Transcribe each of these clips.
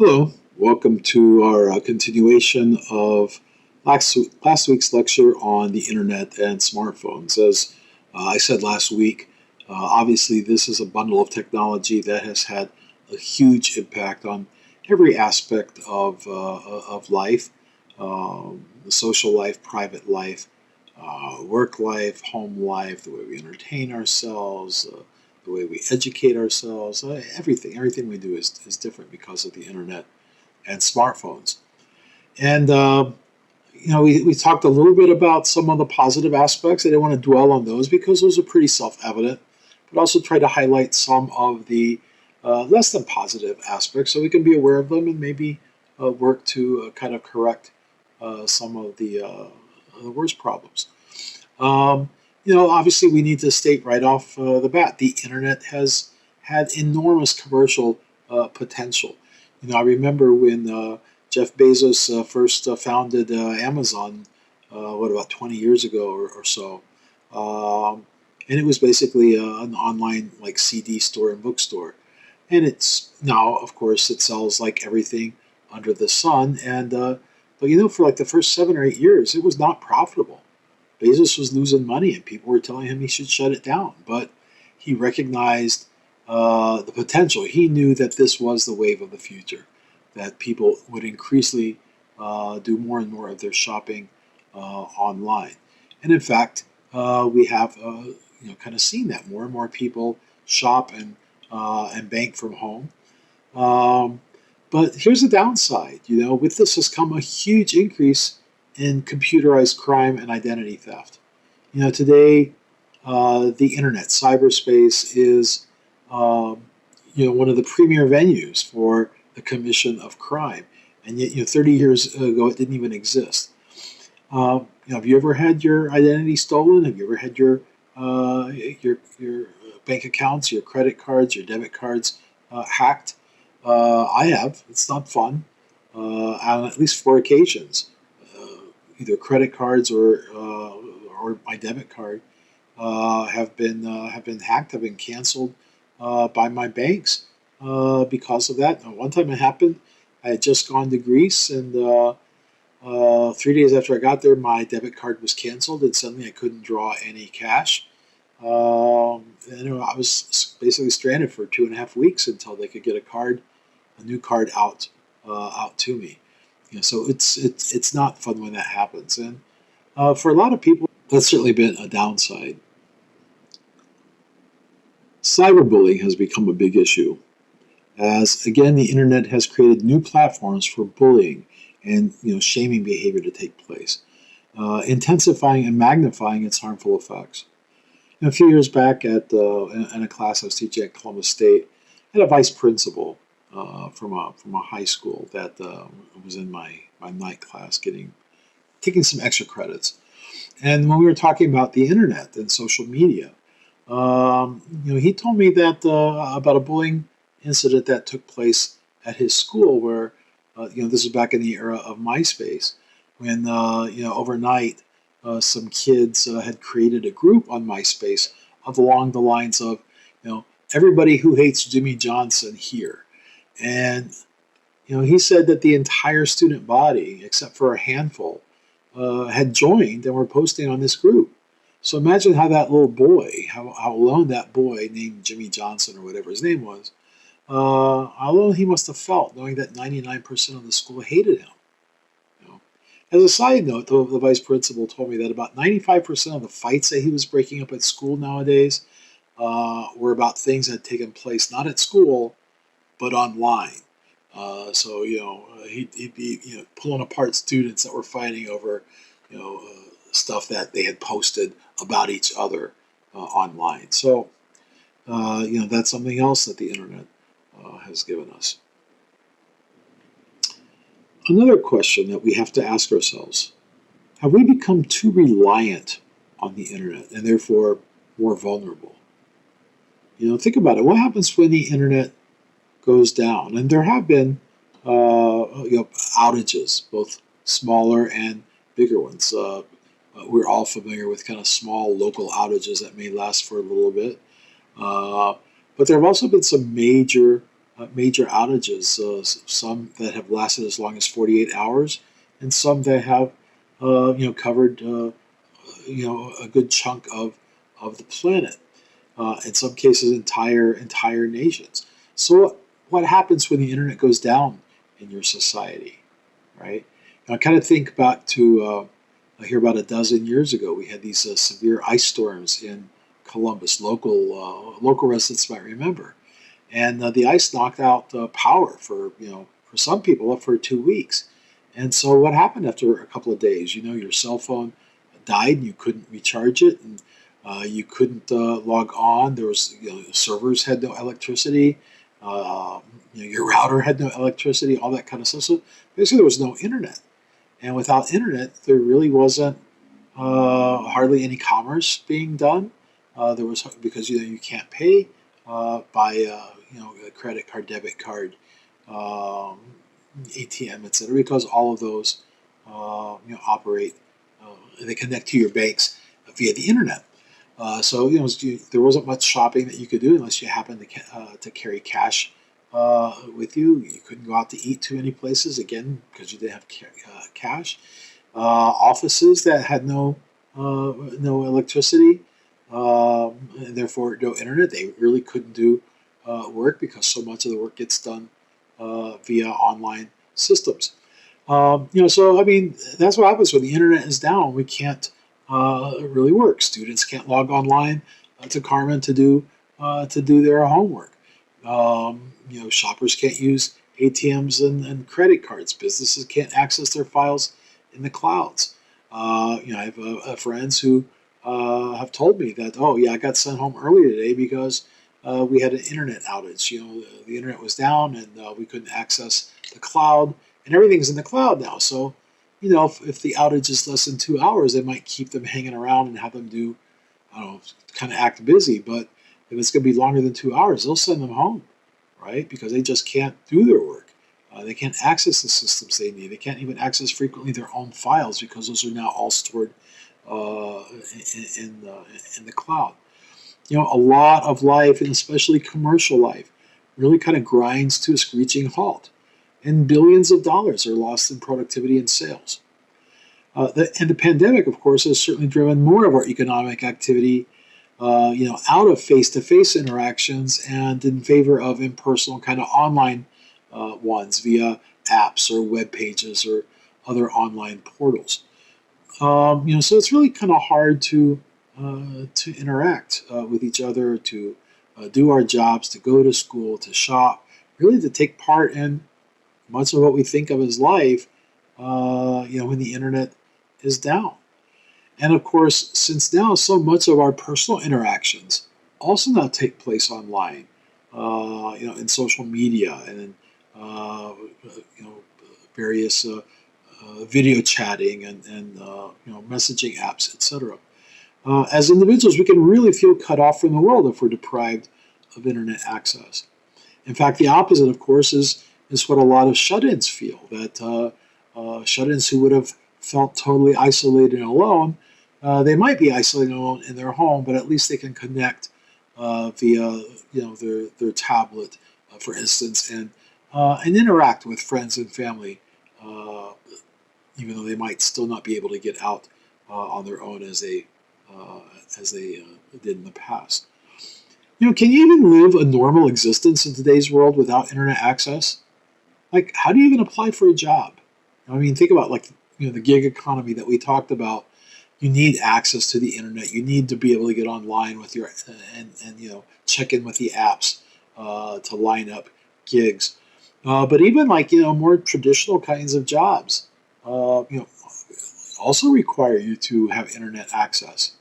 Hello, welcome to our continuation of last week's lecture on the internet and smartphones. As I said last week, obviously this is a bundle of technology that has had a huge impact on every aspect of life, the social life, private life, work life, home life, the way we entertain ourselves, the way we educate ourselves, everything we do is different because of the internet and smartphones. And, we talked a little bit about some of the positive aspects. I didn't want to dwell on those because those are pretty self evident, but also try to highlight some of the less than positive aspects so we can be aware of them and maybe work to kind of correct some of the worst problems. Obviously, we need to state right off the bat the internet has had enormous commercial potential. I remember when Jeff Bezos first founded Amazon, about 20 years ago or so. And it was basically an online like CD store and bookstore. And it's now, of course, it sells like everything under the sun. But for like the first 7 or 8 years, it was not profitable. Bezos was losing money, and people were telling him he should shut it down. But he recognized the potential. He knew that this was the wave of the future, that people would increasingly do more and more of their shopping online. And in fact, we have kind of seen that more and more people shop and bank from home. But here's the downside. With this has come a huge increase in computerized crime and identity theft. Today, the internet, cyberspace is, one of the premier venues for the commission of crime. And yet, 30 years ago, it didn't even exist. Have you ever had your identity stolen? Have you ever had your bank accounts, your credit cards, your debit cards hacked? I have. It's not fun. On at least 4 occasions, either credit cards or my debit card have been hacked, have been canceled by my banks because of that. One time it happened. I had just gone to Greece, and 3 days after I got there, my debit card was canceled, and suddenly I couldn't draw any cash. I was basically stranded for 2.5 weeks until they could get a new card out to me. So it's not fun when that happens, and for a lot of people, that's certainly been a downside. Cyberbullying has become a big issue, as again the internet has created new platforms for bullying and shaming behavior to take place, intensifying and magnifying its harmful effects. A few years back in a class I was teaching at Columbus State, I had a vice principal from a high school that was in my night class taking some extra credits. And when we were talking about the internet and social media, he told me that about a bullying incident that took place at his school, where this was back in the era of MySpace, when overnight some kids had created a group on MySpace along the lines of everybody who hates Jimmy Johnson here. And he said that the entire student body, except for a handful, had joined and were posting on this group. So imagine how that little boy, how alone that boy named Jimmy Johnson or whatever his name was, how alone he must have felt knowing that 99% of the school hated him. As a side note, the vice principal told me that about 95% of the fights that he was breaking up at school nowadays were about things that had taken place not at school, but online. He'd be pulling apart students that were fighting over stuff that they had posted about each other online. So that's something else that the internet has given us. Another question that we have to ask ourselves: have we become too reliant on the internet and therefore more vulnerable? Think about it. What happens when the internet goes down? And there have been outages, both smaller and bigger ones. We're all familiar with kind of small local outages that may last for a little bit. But there have also been some major major outages, some that have lasted as long as 48 hours, and some that have covered a good chunk of the planet. In some cases, entire nations. So, what happens when the internet goes down in your society, right? I kind of think back to here about a dozen years ago. We had these severe ice storms in Columbus. Local residents might remember, and the ice knocked out power for some people for 2 weeks. And so, what happened after a couple of days? Your cell phone died, and you couldn't recharge it, and you couldn't log on. There was servers had no electricity. Your router had no electricity. All that kind of stuff. So basically, there was no internet, and without internet, there really wasn't hardly any commerce being done. There was because you can't pay by a credit card, debit card, ATM, etc. Because all of those operate. They connect to your banks via the internet. So there wasn't much shopping that you could do unless you happened to carry cash with you. You couldn't go out to eat to any places again because you didn't have cash. Offices that had no electricity, and therefore no internet, they really couldn't do work because so much of the work gets done via online systems. So I mean, that's what happens when the internet is down. We can't really work. Students can't log online to Carmen to do their homework. Shoppers can't use ATMs and credit cards. Businesses can't access their files in the clouds. I have friends who have told me that, oh yeah, I got sent home early today because we had an internet outage. The internet was down and we couldn't access the cloud, and everything's in the cloud now. So, if the outage is less than 2 hours, they might keep them hanging around and have them do, I don't know, kind of act busy. But if it's going to be longer than 2 hours, they'll send them home, right? Because they just can't do their work. They can't access the systems they need. They can't even access frequently their own files because those are now all stored in the cloud. A lot of life, and especially commercial life, really kind of grinds to a screeching halt, and billions of dollars are lost in productivity and sales. And the pandemic, of course, has certainly driven more of our economic activity, out of face-to-face interactions and in favor of impersonal kind of online ones via apps or web pages or other online portals. So it's really kind of hard to interact with each other, to do our jobs, to go to school, to shop, really to take part in much of what we think of as life, when the internet is down. And of course, since now so much of our personal interactions also now take place online, in social media and in, various video chatting and messaging apps, etc. As individuals, we can really feel cut off from the world if we're deprived of internet access. In fact, the opposite, of course, is what a lot of shut-ins feel. That shut-ins who would have felt totally isolated and alone, they might be isolated and alone in their home, but at least they can connect via their tablet, for instance, and interact with friends and family, even though they might still not be able to get out on their own as they did in the past. Can you even live a normal existence in today's world without internet access? Like, how do you even apply for a job? I mean, think about the gig economy that we talked about. You need access to the internet. You need to be able to get online with your and check in with the apps to line up gigs. But even more traditional kinds of jobs, also require you to have internet access.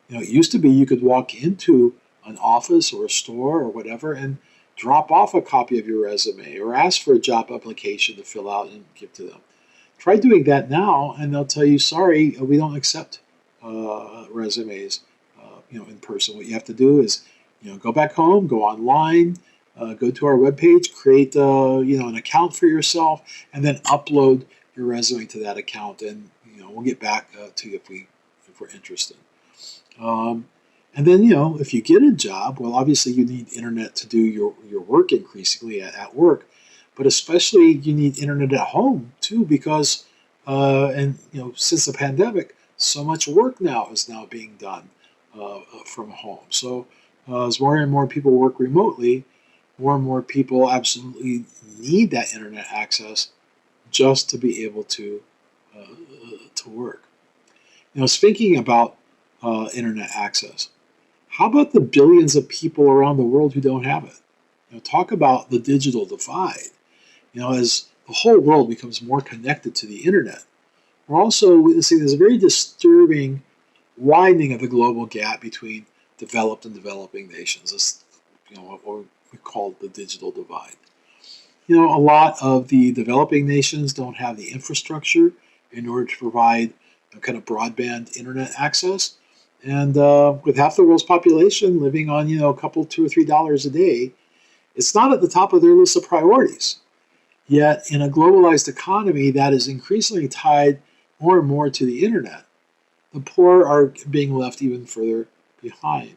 It used to be you could walk into an office or a store or whatever and drop off a copy of your resume or ask for a job application to fill out and give to them. Try doing that now, and they'll tell you, "Sorry, we don't accept resumes, in person." What you have to do is, go back home, go online, go to our webpage, create, an account for yourself, and then upload your resume to that account, and we'll get back to you if we're interested. And then, if you get a job, well, obviously you need internet to do your work increasingly at work, but especially you need internet at home too, because, and since the pandemic, so much work now is now being done from home. So as more and more people work remotely, more and more people absolutely need that internet access just to be able to work. Speaking about internet access, how about the billions of people around the world who don't have it? Talk about the digital divide. As the whole world becomes more connected to the internet, we're also witnessing this very disturbing widening of the global gap between developed and developing nations. This, what we call the digital divide. A lot of the developing nations don't have the infrastructure in order to provide kind of broadband internet access. And with half the world's population living on, a couple, $2 or $3 a day, it's not at the top of their list of priorities. Yet, in a globalized economy that is increasingly tied more and more to the internet, the poor are being left even further behind.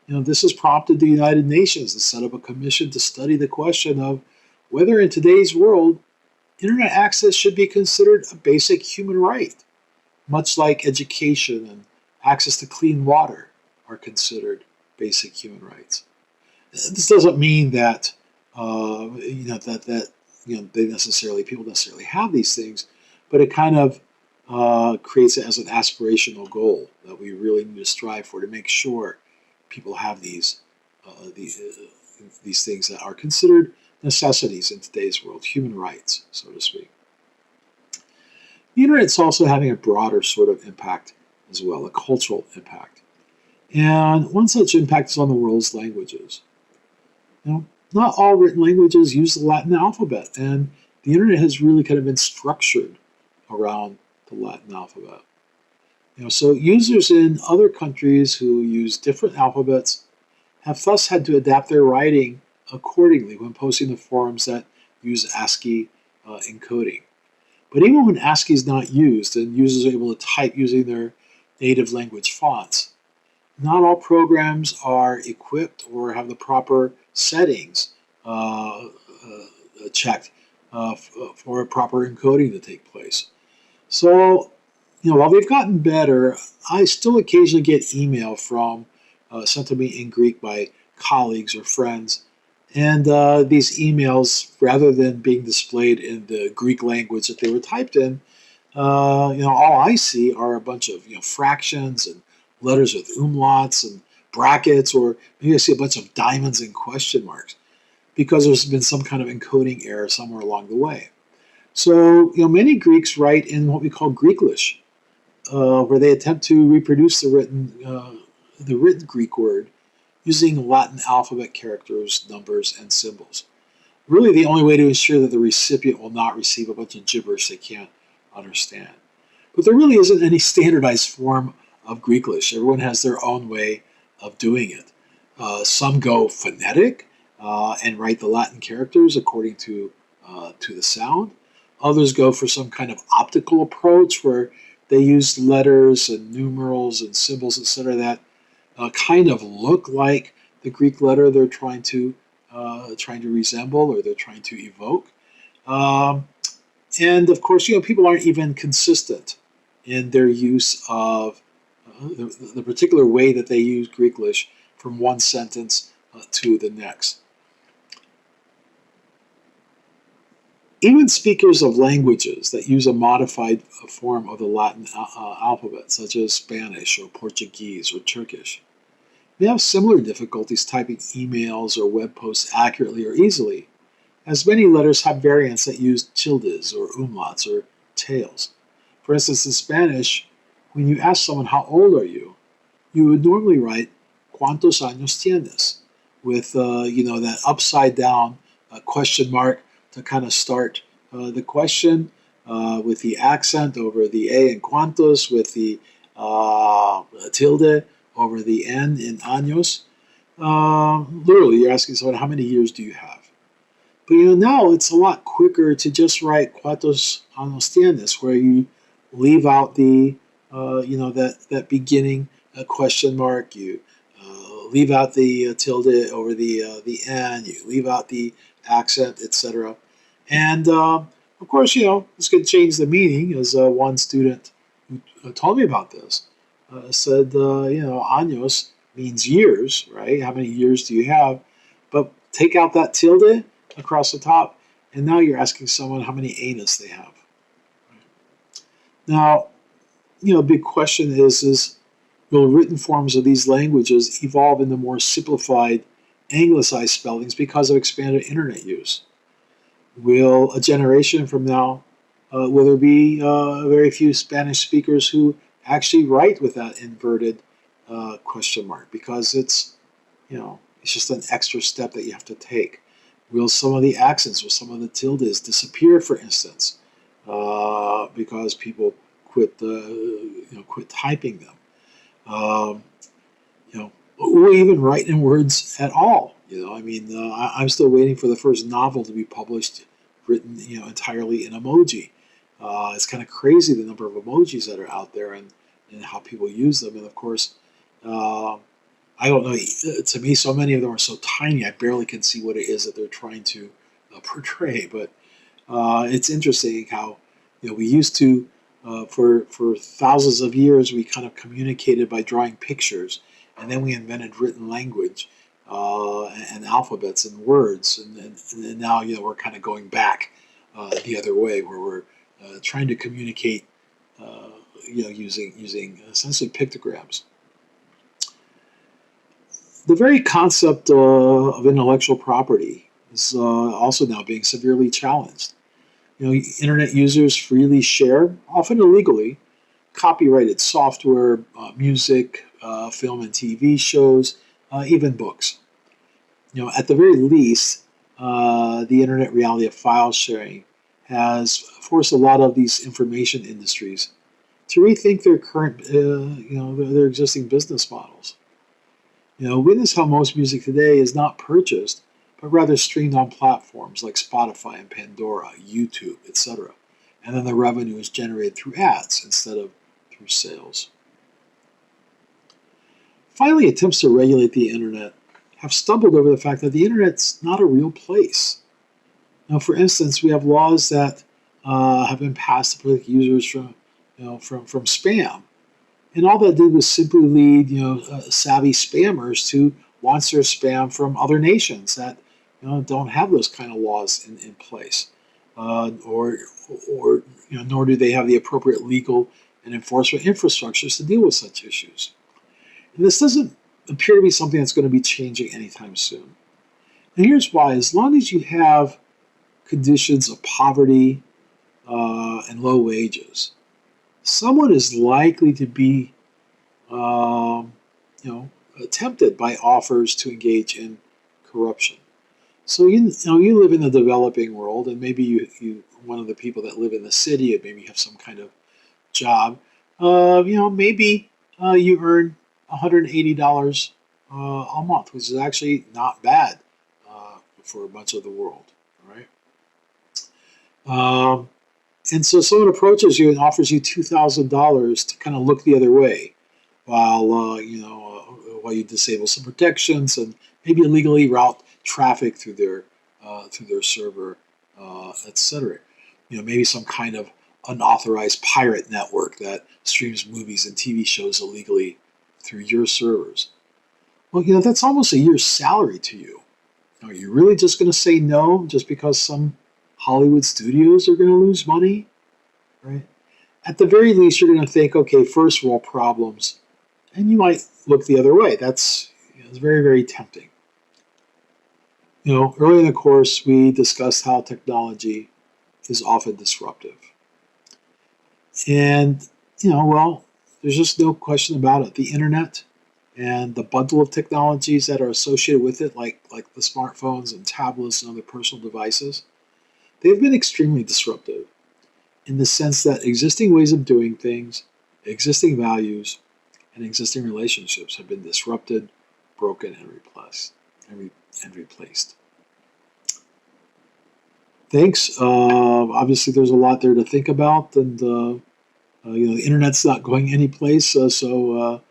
This has prompted the United Nations to set up a commission to study the question of whether in today's world, internet access should be considered a basic human right, much like education and access to clean water are considered basic human rights. This doesn't mean that people necessarily have these things, but it kind of creates it as an aspirational goal that we really need to strive for to make sure people have these things that are considered necessities in today's world, human rights, so to speak. The internet's also having a broader sort of impact as well, a cultural impact. And one such impact is on the world's languages. Not all written languages use the Latin alphabet, and the internet has really kind of been structured around the Latin alphabet. So users in other countries who use different alphabets have thus had to adapt their writing accordingly when posting to forums that use ASCII encoding. But even when ASCII is not used and users are able to type using their native language fonts, not all programs are equipped or have the proper settings checked for proper encoding to take place. So, while they've gotten better, I still occasionally get email from sent to me in Greek by colleagues or friends. And these emails, rather than being displayed in the Greek language that they were typed in, all I see are a bunch of fractions and letters with umlauts and brackets, or maybe I see a bunch of diamonds and question marks because there's been some kind of encoding error somewhere along the way. So, many Greeks write in what we call Greeklish, where they attempt to reproduce the written Greek word using Latin alphabet characters, numbers, and symbols. Really the only way to ensure that the recipient will not receive a bunch of gibberish they can't understand. But there really isn't any standardized form of Greeklish. Everyone has their own way of doing it. Some go phonetic and write the Latin characters according to the sound. Others go for some kind of optical approach where they use letters and numerals and symbols, etc., that kind of look like the Greek letter they're trying to resemble or they're trying to evoke. And of course, people aren't even consistent in their use of the particular way that they use Greeklish from one sentence to the next. Even speakers of languages that use a modified form of the Latin alphabet, such as Spanish or Portuguese or Turkish, may have similar difficulties typing emails or web posts accurately or easily, as many letters have variants that use tildes or umlauts or tails. For instance, in Spanish, when you ask someone, how old are you, you would normally write, ¿Cuántos años tienes? With, that upside down question mark to kind of start the question, with the accent over the A in cuantos, with the tilde over the N in años. Literally, you're asking someone, how many years do you have? But now it's a lot quicker to just write cuántos años tienes, where you leave out the, that beginning a question mark, you leave out the tilde over the n, you leave out the accent, etc. And of course, this could change the meaning. As one student who told me about this said, años means years, right? How many years do you have? But take out that tilde across the top, and now you're asking someone how many anus they have. Now, big question is will written forms of these languages evolve into more simplified, anglicized spellings because of expanded internet use? Will a generation from now, will there be very few Spanish speakers who actually write with that inverted question mark because it's just an extra step that you have to take? Will some of the accents or some of the tildes disappear, for instance, because people quit typing them? Or even write in words at all. I'm still waiting for the first novel to be published, written, entirely in emoji. It's kind of crazy the number of emojis that are out there and how people use them. And of course, I don't know. To me, so many of them are so tiny, I barely can see what it is that they're trying to portray. But it's interesting how we used to. For thousands of years, we kind of communicated by drawing pictures, and then we invented written language and alphabets and words, and now we're kind of going back the other way, where we're trying to communicate, using essentially pictograms. The very concept of intellectual property is also now being severely challenged. Internet users freely share, often illegally, copyrighted software, music, film and TV shows, even books. At the very least, the internet reality of file sharing has forced a lot of these information industries to rethink their current, their existing business models. Witness how most music today is not purchased, but rather streamed on platforms like Spotify and Pandora, YouTube, etc. And then the revenue is generated through ads instead of through sales. Finally, attempts to regulate the internet have stumbled over the fact that the internet's not a real place. Now, for instance, we have laws that have been passed to protect users from spam, and all that did was simply lead savvy spammers to launch their spam from other nations that don't have those kind of laws in place, or nor do they have the appropriate legal and enforcement infrastructures to deal with such issues. And this doesn't appear to be something that's going to be changing anytime soon. And here's why: as long as you have conditions of poverty and low wages, someone is likely to be, tempted by offers to engage in corruption. So you live in the developing world, and maybe you one of the people that live in the city, and maybe you have some kind of job. Maybe you earn $180 a month, which is actually not bad for much of the world. All right. And so someone approaches you and offers you $2,000 to kind of look the other way, while you disable some protections and maybe illegally route traffic through their server, etc. Maybe some kind of unauthorized pirate network that streams movies and TV shows illegally through your servers. Well, that's almost a year's salary to you. Are you really just going to say no just because some Hollywood studios are going to lose money? Right? At the very least, you're going to think, okay, first world problems, and you might look the other way. It's very, very tempting. Early in the course, we discussed how technology is often disruptive. And, there's just no question about it. The internet and the bundle of technologies that are associated with it, like the smartphones and tablets and other personal devices, they've been extremely disruptive in the sense that existing ways of doing things, existing values, and existing relationships have been disrupted, broken, and replaced. Thanks. Obviously, there's a lot there to think about, and the internet's not going anyplace. So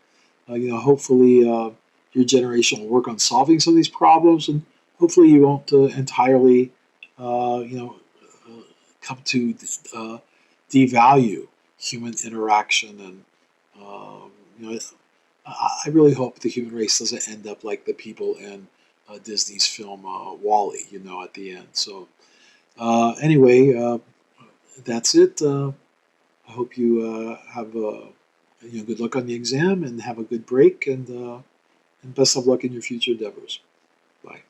hopefully your generation will work on solving some of these problems, and hopefully you won't entirely, uh, you know, come to devalue human interaction. And um, you know, I really hope the human race doesn't end up like the people in Disney's film Wall-E, at the end. So anyway, that's it. I hope you have good luck on the exam and have a good break, and best of luck in your future endeavors. Bye.